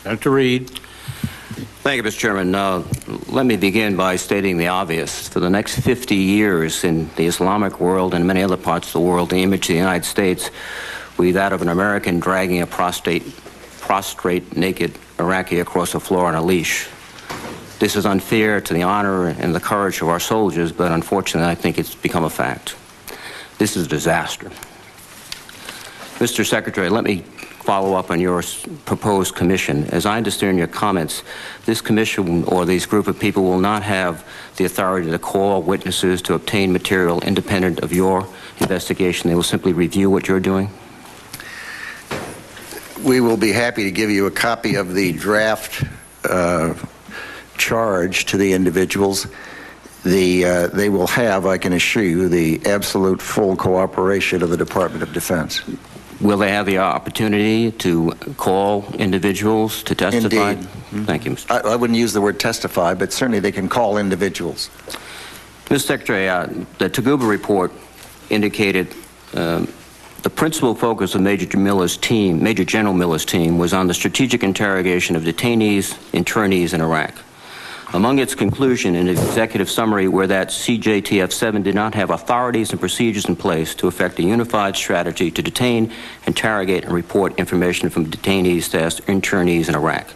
Senator Reid. Thank you, Mr. Chairman. Let me begin by stating the obvious. For the next 50 years in the Islamic world and many other parts of the world, the image of the United States will be that of an American dragging a prostrate naked Iraqi across the floor on a leash. This is unfair to the honor and the courage of our soldiers, but unfortunately, I think it's become a fact. This is a disaster. Mr. Secretary, let me follow up on your proposed commission. As I understand your comments, this commission or this group of people will not have the authority to call witnesses to obtain material independent of your investigation. They will simply review what you're doing? We will be happy to give you a copy of the draft charge to the individuals. They will have, I can assure you, the absolute full cooperation of the Department of Defense. Will they have the opportunity to call individuals to testify? Indeed. Thank you, Mr. I wouldn't use the word testify, but certainly they can call individuals. Mr. Secretary, the Taguba report indicated the principal focus of Major General Miller's team was on the strategic interrogation of detainees, internees in Iraq. Among its conclusion in its executive summary were that CJTF-7 did not have authorities and procedures in place to effect a unified strategy to detain, interrogate, and report information from detainees to internees in Iraq.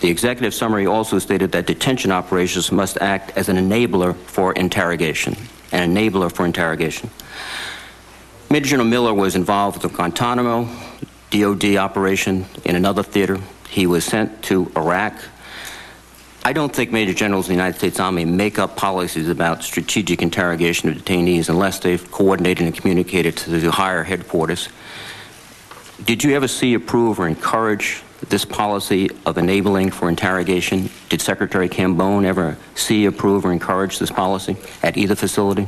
The executive summary also stated that detention operations must act as an enabler for interrogation. Major General Miller was involved with the Guantanamo DOD operation in another theater. He was sent to Iraq. I don't think Major Generals in the United States Army make up policies about strategic interrogation of detainees unless they've coordinated and communicated to the higher headquarters. Did you ever see, approve, or encourage this policy of enabling for interrogation? Did Secretary Cambone ever see, approve, or encourage this policy at either facility?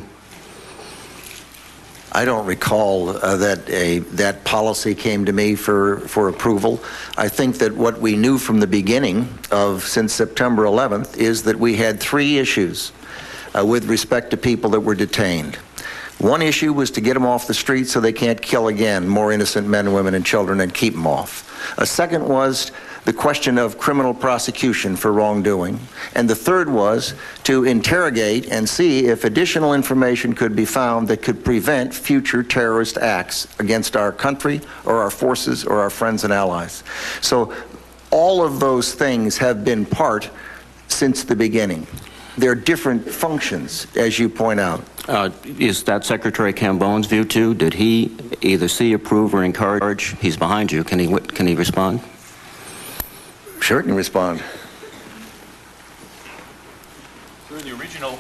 I don't recall that policy came to me for approval. I think that what we knew from the beginning since September 11th is that we had three issues with respect to people that were detained. One issue was to get them off the street so they can't kill again more innocent men, women, and children and keep them off. A second was the question of criminal prosecution for wrongdoing. And the third was to interrogate and see if additional information could be found that could prevent future terrorist acts against our country or our forces or our friends and allies. So all of those things have been part since the beginning. They're different functions, as you point out. Is that Secretary Cambone's view too? Did he either see, approve, or encourage? He's behind you. Can he respond? Sure, can respond. Sir, the original.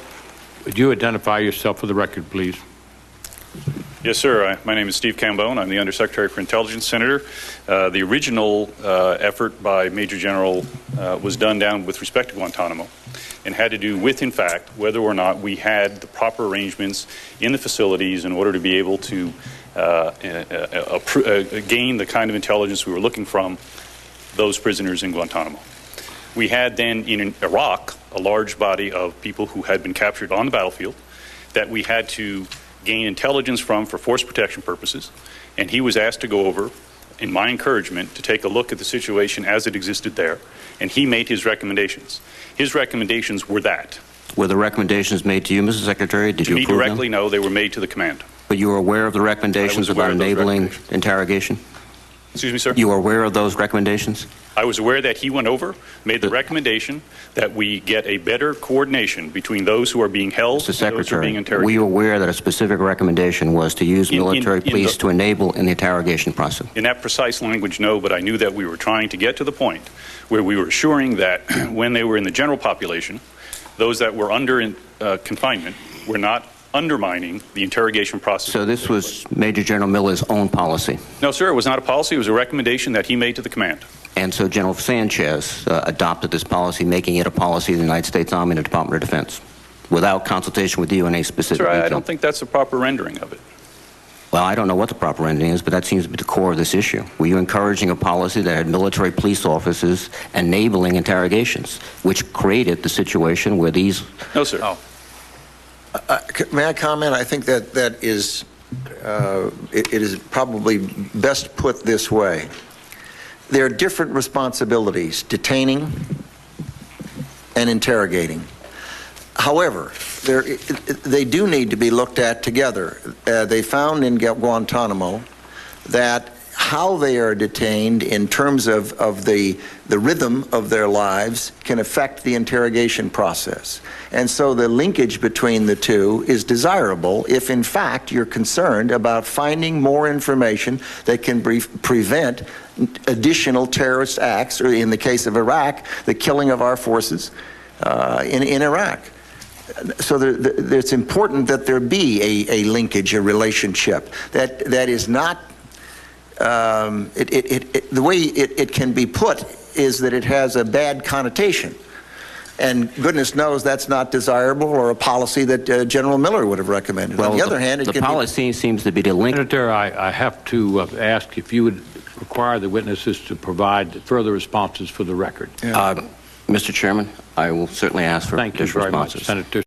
Would you identify yourself for the record, please? Yes, sir. My name is Steve Cambone. I'm the Undersecretary for Intelligence, Senator. The original effort by Major General was done down with respect to Guantanamo and had to do with, in fact, whether or not we had the proper arrangements in the facilities in order to be able to gain the kind of intelligence we were looking from those prisoners in Guantanamo. We had then in Iraq a large body of people who had been captured on the battlefield that we had to gain intelligence from for force protection purposes, and he was asked to go over, in my encouragement, to take a look at the situation as it existed there, and he made his recommendations. His recommendations were that. Were the recommendations made to you, Mr. Secretary? Did you approve them? Me directly, no, they were made to the command. But you were aware of the recommendations about enabling interrogation? Excuse me, sir? You were aware of those recommendations? I was aware that he went over, made the recommendation that we get a better coordination between those who are being held and those who are being interrogated. Were you aware that a specific recommendation was to use military police to enable in the interrogation process? In that precise language, no, but I knew that we were trying to get to the point where we were assuring that when they were in the general population, those that were under confinement were not undermining the interrogation process. So this was Major General Miller's own policy? No, sir, it was not a policy. It was a recommendation that he made to the command. And so General Sanchez adopted this policy, making it a policy of the United States Army and the Department of Defense, without consultation with you in a specific detail. I don't think that's the proper rendering of it. Well, I don't know what the proper rendering is, but that seems to be the core of this issue. Were you encouraging a policy that had military police officers enabling interrogations, which created the situation where these... No, sir. Oh. May I comment? I think that it is probably best put this way. there are different responsibilities, detaining and interrogating. However, they do need to be looked at together. They found in Guantanamo that how they are detained in terms of the rhythm of their lives can affect the interrogation process. And so the linkage between the two is desirable if, in fact, you're concerned about finding more information that can prevent additional terrorist acts, or in the case of Iraq, the killing of our forces in Iraq. So it's important that there be a linkage, a relationship that is not. The way it can be put is that it has a bad connotation. And goodness knows that's not desirable or a policy that General Miller would have recommended. Well, on the other hand, the policy seems to be to link. Senator, I have to ask if you would require the witnesses to provide further responses for the record. Mr. Chairman, I will certainly ask for Thank you additional very much, responses. Senator.